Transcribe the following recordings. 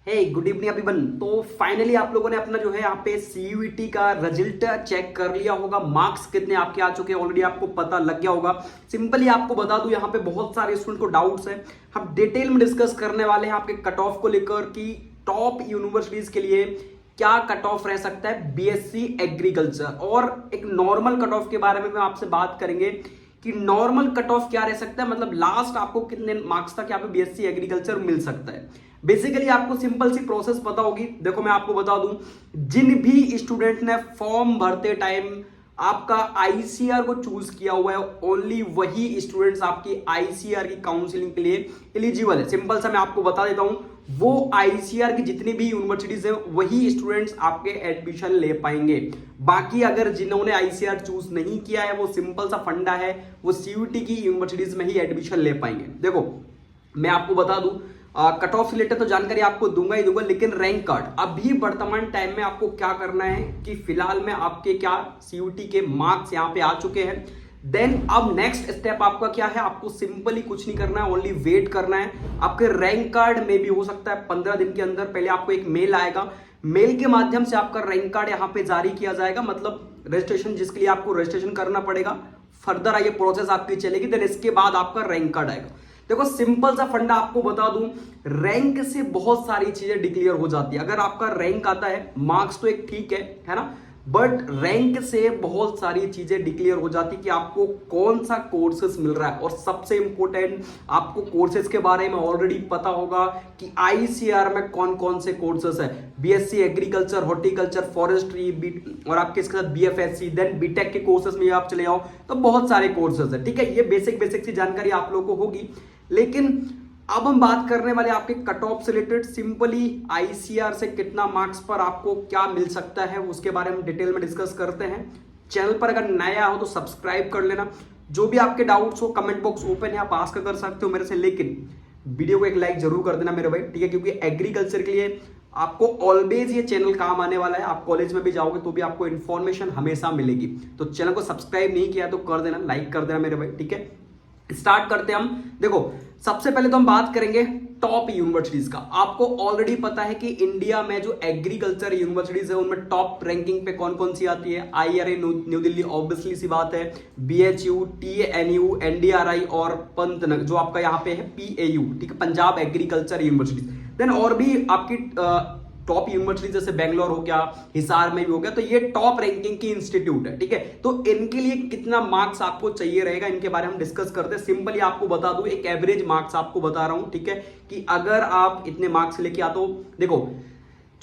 हे good evening अभिमन। तो finally आप लोगों ने अपना जो है यहाँ पे सीयूईटी का रिजल्ट चेक कर लिया होगा। मार्क्स कितने आपके आ चुके हैं ऑलरेडी आपको पता लग गया होगा। सिंपली आपको बता दूं, यहाँ पे बहुत सारे स्टूडेंट को डाउट्स है। हम डिटेल में डिस्कस करने वाले हैं आपके कट ऑफ को लेकर कि टॉप यूनिवर्सिटीज के लिए क्या कट ऑफ रह सकता है बीएससी एग्रीकल्चर, और एक नॉर्मल कट ऑफ के बारे में हम आपसे बात करेंगे कि नॉर्मल कट ऑफ क्या रह सकता है, मतलब लास्ट आपको कितने मार्क्स तक यहाँ पे बीएससी एग्रीकल्चर मिल सकता है। बेसिकली आपको सिंपल सी प्रोसेस पता होगी। देखो मैं आपको बता दूं, जिन भी स्टूडेंट ने फॉर्म भरते टाइम आपका आईसीआर को चूज किया हुआ है, ओनली वही स्टूडेंट्स आपकी आईसीआर की काउंसलिंग के लिए एलिजिबल है। सिंपल सा मैं आपको बता देता हूं, वो आईसीआर की जितनी भी यूनिवर्सिटीज है वही स्टूडेंट्स आपके एडमिशन ले पाएंगे। बाकी अगर जिन्होंने आईसीआर चूज नहीं किया है, वो सिंपल सा फंडा है, वो सीयूटी की यूनिवर्सिटीज में ही एडमिशन ले पाएंगे। देखो मैं आपको बता दूं, कट ऑफ से रिलेटेड तो जानकारी आपको दूंगा ही दूंगा, लेकिन रैंक कार्ड अभी वर्तमान टाइम में आपको क्या करना है कि फिलहाल में आपके क्या सीयूटी के मार्क्स यहाँ पे आ चुके हैं। देन अब नेक्स्ट स्टेप आपका क्या है, आपको सिंपली कुछ नहीं करना है, ओनली वेट करना है। आपके रैंक कार्ड में भी हो सकता है 15 दिन के अंदर पहले आपको एक मेल आएगा, मेल के माध्यम से आपका रैंक कार्ड यहाँ पे जारी किया जाएगा। मतलब रजिस्ट्रेशन जिसके लिए आपको रजिस्ट्रेशन करना पड़ेगा, फर्दर आइए प्रोसेस आपकी चलेगी, देन इसके बाद आपका रैंक कार्ड आएगा। देखो सिंपल सा फंडा आपको बता दूं, रैंक से बहुत सारी चीजें डिक्लेयर हो जाती है। अगर आपका रैंक आता है, मार्क्स तो एक ठीक है ना, बट रैंक से बहुत सारी चीजें डिक्लेयर हो जाती है कि आपको कौन सा कोर्सेस मिल रहा है। और सबसे इंपॉर्टेंट, आपको कोर्सेज के बारे में ऑलरेडी पता होगा कि आईसीआर में कौन कौन से कोर्सेस है। बीएससी एग्रीकल्चर, हॉर्टिकल्चर, फॉरेस्ट्री और आपके इसके साथ बीएफएससी, देन बीटेक के कोर्सेज में आप चले जाओ तो बहुत सारे कोर्सेज है। ठीक है, ये बेसिक सी जानकारी आप लोगों को होगी। लेकिन अब हम बात करने वाले आपके कट ऑफ से रिलेटेड, सिंपली आईसीआर से कितना मार्क्स पर आपको क्या मिल सकता है उसके बारे में डिटेल में डिस्कस करते हैं। चैनल पर अगर नया हो तो सब्सक्राइब कर लेना। जो भी आपके डाउट्स हो कमेंट बॉक्स ओपन है, आप आस्क कर सकते हो मेरे से, लेकिन वीडियो को एक लाइक जरूर कर देना मेरे भाई, ठीक है, क्योंकि एग्रीकल्चर के लिए आपको ऑलवेज ये चैनल काम आने वाला है। आप कॉलेज में भी जाओगे तो भी आपको इन्फॉर्मेशन हमेशा मिलेगी। तो चैनल को सब्सक्राइब नहीं किया तो कर देना, लाइक कर देना मेरे भाई, ठीक है। स्टार्ट करते हैं हम। देखो सबसे पहले तो हम बात करेंगे टॉप यूनिवर्सिटीज का। आपको ऑलरेडी पता है कि इंडिया में जो एग्रीकल्चर यूनिवर्सिटीज है उनमें टॉप रैंकिंग पे कौन कौन सी आती है। आईआरए न्यू दिल्ली, ऑब्वियसली सी बात है, बीएचयू, टीएनयू, एनडीआरआई और पंतनगर जो आपका यहाँ पे है पीएयू, ठीक है, पंजाब एग्रीकल्चर यूनिवर्सिटीज। देन और भी आपकी टॉप यूनिवर्सिटी जैसे बेंगलोर हो गया, हिसार में भी हो गया, तो ये टॉप रैंकिंग की इंस्टीट्यूट है, ठीक है। तो इनके लिए कितना मार्क्स आपको चाहिए रहेगा, इनके बारे में हम डिस्कस करते हैं। सिंपली आपको बता दूं, एक एवरेज मार्क्स आपको बता रहा हूं, ठीक है, कि अगर आप इतने मार्क्स लेके आते हो, देखो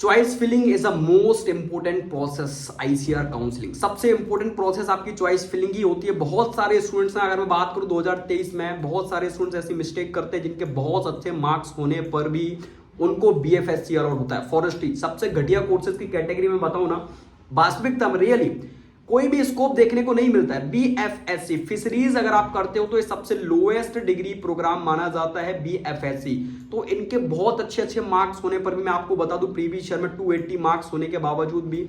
choice filling is a most important process. ICR counselling सबसे इंपोर्टेंट प्रोसेस आपकी चॉइस फिलिंग ही होती है। बहुत सारे स्टूडेंट्स, अगर मैं बात करूं 2023 में, बहुत सारे स्टूडेंट्स ऐसी मिस्टेक करते हैं जिनके बहुत अच्छे मार्क्स होने पर भी उनको बीएफएससी अलॉट होता है। फॉरेस्ट्री सबसे घटिया कोर्सेज की कैटेगरी में बताऊं ना, वास्तविकता में रियली कोई भी स्कोप देखने को नहीं मिलता है। बीएफएससी फिशरीज अगर आप करते हो तो ये सबसे लोएस्ट डिग्री प्रोग्राम माना जाता है बीएफएससी। तो इनके बहुत अच्छे अच्छे मार्क्स होने पर भी, मैं आपको बता दूं, प्रीवियस ईयर में 280 मार्क्स होने के बावजूद भी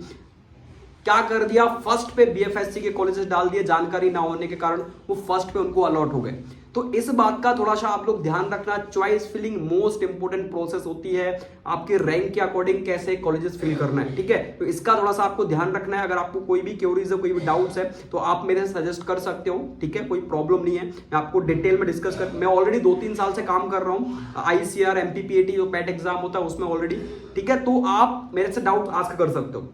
क्या कर दिया, फर्स्ट पे बीएफएससी के कॉलेजेस डाल दिए। जानकारी ना होने के कारण वो फर्स्ट पे उनको अलॉट हो गए। तो इस बात का थोड़ा सा आप लोग ध्यान रखना। Choice filling most important process होती है, आपके रैंक के अकॉर्डिंग कैसे कॉलेजेस फिल करना है, ठीक है। तो इसका थोड़ा सा आपको ध्यान रखना है। अगर आपको कोई भी क्वेरीज है, कोई भी डाउट्स है, तो आप मेरे से सजेस्ट कर सकते हो, ठीक है, कोई प्रॉब्लम नहीं है। मैं आपको डिटेल में डिस्कस कर, मैं ऑलरेडी 2-3 साल से काम कर रहा हूँ आईसीआर, एमपीपीएटी जो पैट एग्जाम होता है उसमें ऑलरेडी, ठीक है। तो आप मेरे से डाउट आस्क कर सकते हो।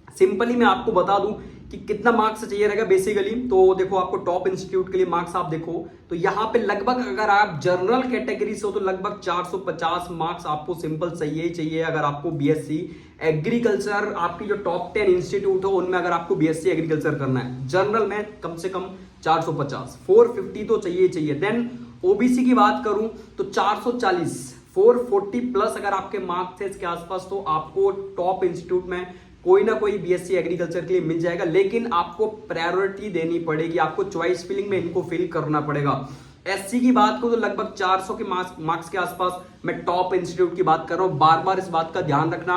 सिंपली मैं आपको बता दूं कि कितना मार्क्स चाहिए रहेगा बेसिकली। तो देखो आपको टॉप इंस्टीट्यूट के लिए मार्क्स आप देखो तो यहाँ पे लगभग, अगर आप जनरल कैटेगरी से हो तो लगभग 450 मार्क्स आपको सिंपल चाहिए ही चाहिए। अगर आपको बीएससी एग्रीकल्चर, आपकी जो टॉप 10 इंस्टीट्यूट हो उनमें अगर आपको बीएससी एग्रीकल्चर करना है, जनरल में कम से कम 450, 450 तो चाहिए ही चाहिए। देन ओबीसी की बात करूं तो 440, 440 प्लस अगर आपके मार्क्स थे इसके आसपास, तो आपको टॉप इंस्टीट्यूट में कोई ना कोई बीएससी एग्रीकल्चर के लिए मिल जाएगा। लेकिन आपको प्रायोरिटी देनी पड़ेगी, आपको चॉइस फिलिंग में इनको फिल करना पड़ेगा। एससी की बात करूं तो लगभग 400 के मार्क्स के आसपास मैं टॉप इंस्टीट्यूट की बात कर रहा हूं। बार बार इस बात का ध्यान रखना,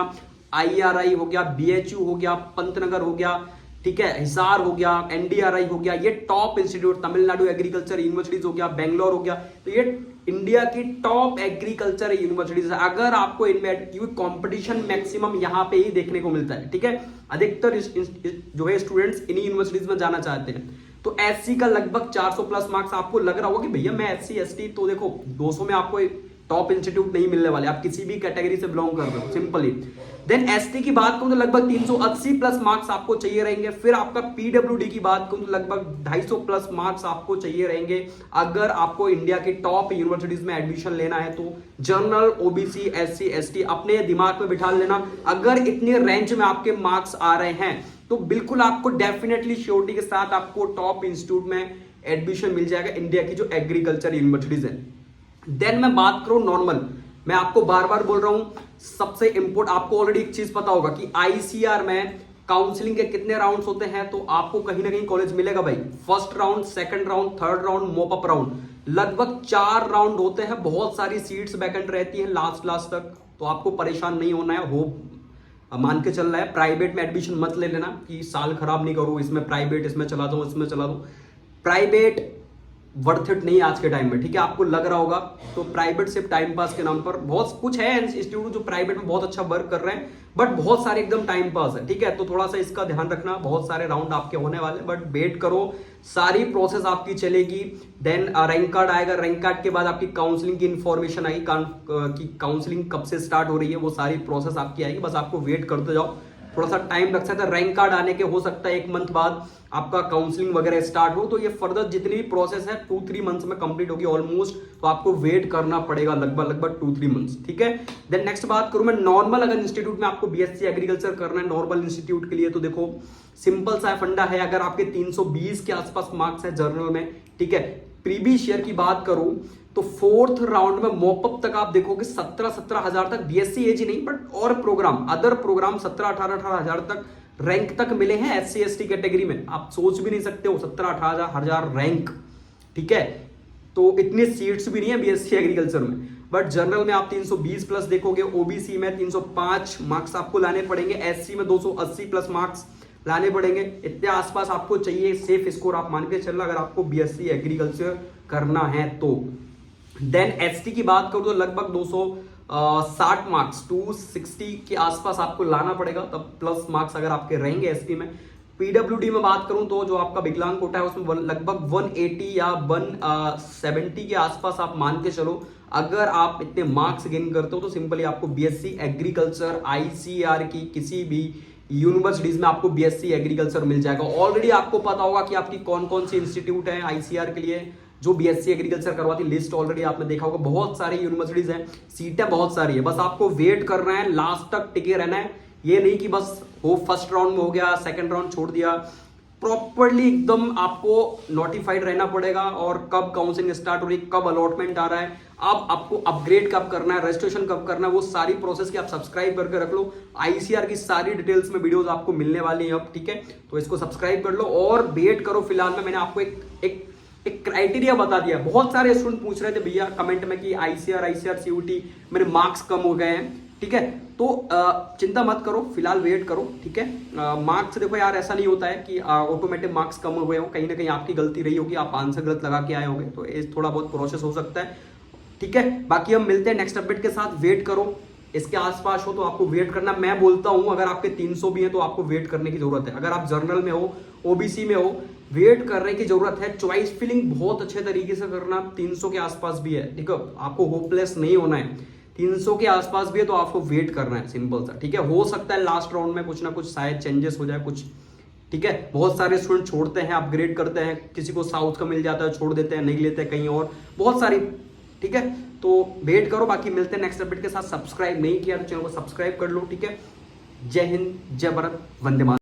आईआरआई हो गया, बीएचयू हो गया, पंतनगर हो गया, ठीक है, हिसार हो गया, एनडीआरआई हो गया, ये top institute, Tamil Nadu agriculture universities हो गया, बेंगलोर हो गया, तो ये इंडिया की टॉप एग्रीकल्चर यूनिवर्सिटीज है। अगर आपको इनमें क्योंकि कंपटीशन मैक्सिमम यहाँ पे ही देखने को मिलता है, ठीक है, अधिकतर जो है स्टूडेंट्स इन्हीं यूनिवर्सिटीज में जाना चाहते हैं। तो एससी का लगभग 400 प्लस मार्क्स आपको लग रहा होगा कि भैया मैं एससी एसटी, तो देखो 200 में आपको टॉप इंस्टीट्यूट नहीं मिलने वाले, आप किसी भी कैटेगरी से बिलोंग कर रहे हो, सिंपली। देन एसटी की बात करूं तो लगभग 380 प्लस मार्क्स आपको चाहिए रहेंगे। फिर आपका पीडब्ल्यूडी की बात करूं तो लगभग 250 प्लस मार्क्स आपको चाहिए रहेंगे अगर आपको इंडिया की टॉप यूनिवर्सिटीज में एडमिशन लेना है तो। जनरल, ओबीसी, एससी, एसटी अपने दिमाग में बिठा लेना, अगर इतने रेंज में आपके मार्क्स आ रहे हैं तो बिल्कुल आपको डेफिनेटली श्योरिटी के साथ आपको टॉप इंस्टीट्यूट में एडमिशन मिल जाएगा इंडिया की जो एग्रीकल्चर यूनिवर्सिटीज है। देन मैं बात करूं नॉर्मल, मैं आपको बार बार बोल रहा हूं, सबसे इंपोर्टेंट आपको ऑलरेडी एक चीज पता होगा कि आईसीआर में काउंसलिंग के कितने राउंड्स होते हैं, तो आपको कहीं ना कहीं कॉलेज मिलेगा भाई। First round, second round, third round, मोप अप राउंड, लगभग 4 राउंड होते हैं। बहुत सारी सीट्स वैकेंट रहती हैं लास्ट तक, तो आपको परेशान नहीं होना है। हो मान के चल रहा है प्राइवेट में एडमिशन मत ले लेना कि साल खराब नहीं करो, इसमें प्राइवेट, इसमें चला दो, इसमें चला दो। प्राइवेट वर्थ इट नहीं आज के टाइम में, ठीक है, आपको लग रहा होगा। तो प्राइवेट सिर्फ टाइम पास के नाम पर, बहुत कुछ है इंस्टीट्यूट जो प्राइवेट में बहुत अच्छा वर्क कर रहे हैं, बट बहुत सारे एकदम टाइम पास है, ठीक है। तो थोड़ा सा इसका ध्यान रखना, बहुत सारे राउंड आपके होने वाले, बट वेट करो, सारी प्रोसेस आपकी चलेगी। देन रैंक कार्ड आएगा, रैंक कार्ड के बाद आपकी काउंसलिंग की इंफॉर्मेशन आएगी कि काउंसलिंग कब से स्टार्ट हो रही है, वो सारी प्रोसेस आपकी आएगी, बस आपको वेट करते जाओ। थोड़ा सा टाइम लग सकता है, रैंक कार्ड आने के हो सकता है 1 मंथ बाद आपका काउंसलिंग वगैरह स्टार्ट हो, तो ये फर्दर जितनी भी प्रोसेस है 2-3 मंथ्स में कंप्लीट होगी ऑलमोस्ट, तो आपको वेट करना पड़ेगा लगभग 2-3 मंथ्स, ठीक है। देन नेक्स्ट बात करूं मैं नॉर्मल, अगर इंस्टीट्यूट में आपको बीएससी एग्रीकल्चर करना है नॉर्मल इंस्टीट्यूट के लिए, तो देखो सिंपल सा फंडा है। अगर आपके 320 के आसपास मार्क्स है जर्नल में, ठीक है, प्रीवियस ईयर की बात करूं तो 4th राउंड में मॉपअप तक आप देखोगे 17 हजार तक, बीएससी एज ही नहीं बट और प्रोग्राम, अदर प्रोग्राम 17-18 हजार तक रैंक तक मिले हैं एससी एसटी कैटेगरी में। आप सोच भी नहीं सकते हो 17-18 हजार रैंक, ठीक है। तो इतनी सीट्स भी नहीं है बीएससी एग्रीकल्चर में, बट जनरल में आप 320 प्लस देखोगे, ओबीसी में 305 मार्क्स आपको लाने पड़ेंगे, एससी में 280 प्लस मार्क्स लाने पड़ेंगे। इतने आसपास आपको चाहिए सेफ स्कोर, आप मान के चलना अगर आपको बीएससी एग्रीकल्चर करना है तो। देन एसटी की बात करूं तो लगभग 260 मार्क्स 260 के आसपास आपको लाना पड़ेगा, तब प्लस मार्क्स अगर आपके रहेंगे एसटी में। पीडब्ल्यूडी में बात करूं तो जो आपका विकलांग कोटा है उसमें लगभग 180 या 170 के आसपास आप मान के चलो। अगर आप इतने मार्क्स गेन करते हो तो सिंपली आपको बीएससी एग्रीकल्चर आईसीआर की किसी भी यूनिवर्सिटीज में आपको बीएससी एग्रीकल्चर मिल जाएगा। ऑलरेडी आपको पता होगा कि आपकी कौन कौन सी इंस्टीट्यूट है आईसीआर के लिए जो बीएससी एग्रीकल्चर करवाती, लिस्ट ऑलरेडी आपने देखा होगा। बहुत सारी यूनिवर्सिटीज हैं, सीटें बहुत सारी है, बस आपको वेट करना है, लास्ट तक टिके रहना है। ये नहीं कि बस हो फर्स्ट राउंड में हो गया, सेकंड राउंड छोड़ दिया, प्रॉपरली एकदम आपको नोटिफाइड रहना पड़ेगा। और कब काउंसलिंग स्टार्ट हो रही है, कब अलॉटमेंट आ रहा है, अब आपको अपग्रेड कब करना है, रजिस्ट्रेशन कब करना है, वो सारी प्रोसेस की आप सब्सक्राइब करके रख लो। आईसीआर की सारी डिटेल्स में वीडियोस आपको मिलने वाली हैं अब, ठीक है। तो इसको सब्सक्राइब कर लो और वेट करो। फिलहाल में मैंने आपको एक क्राइटेरिया बता दिया। बहुत सारे स्टूडेंट पूछ रहे थे भैया कमेंट में कि आईसीआर सीयूटी मेरे मार्क्स कम हो गए हैं, ठीक है। तो चिंता मत करो, फिलहाल वेट करो, ठीक है। मार्क्स देखो यार, ऐसा नहीं होता है कि ऑटोमेटिक मार्क्स कम हो गए हो, कहीं ना कहीं आपकी गलती रही होगी, आप आंसर गलत लगा के आए होंगे, तो ये थोड़ा बहुत प्रोसेस हो सकता है, ठीक है। बाकी हम मिलते हैं नेक्स्ट अपडेट के साथ, वेट करो। इसके आसपास हो तो आपको वेट करना, मैं बोलता हूं अगर आपके 300 भी है तो आपको वेट करने की जरूरत है। अगर आप जर्नल में हो, ओबीसी में हो, वेट करने की जरूरत है। चॉइस फिलिंग बहुत अच्छे तरीके से करना। 300 के आसपास भी है, ठीक है, आपको होपलेस नहीं होना है। 300 के आसपास भी है तो आपको वेट करना है, सिंपल सा, ठीक है। हो सकता है लास्ट राउंड में कुछ ना कुछ शायद चेंजेस हो जाए कुछ, ठीक है। बहुत सारे स्टूडेंट छोड़ते हैं, अपग्रेड करते हैं, किसी को साउथ का मिल जाता है, छोड़ देते हैं, नहीं लेते हैं कहीं और, बहुत सारी, ठीक है। तो वेट करो, बाकी मिलते हैं नेक्स्ट अपडेट के साथ। सब्सक्राइब नहीं किया तो चैनल को सब्सक्राइब कर लो, ठीक है। जय हिंद, जय भारत, वंदे मातरम।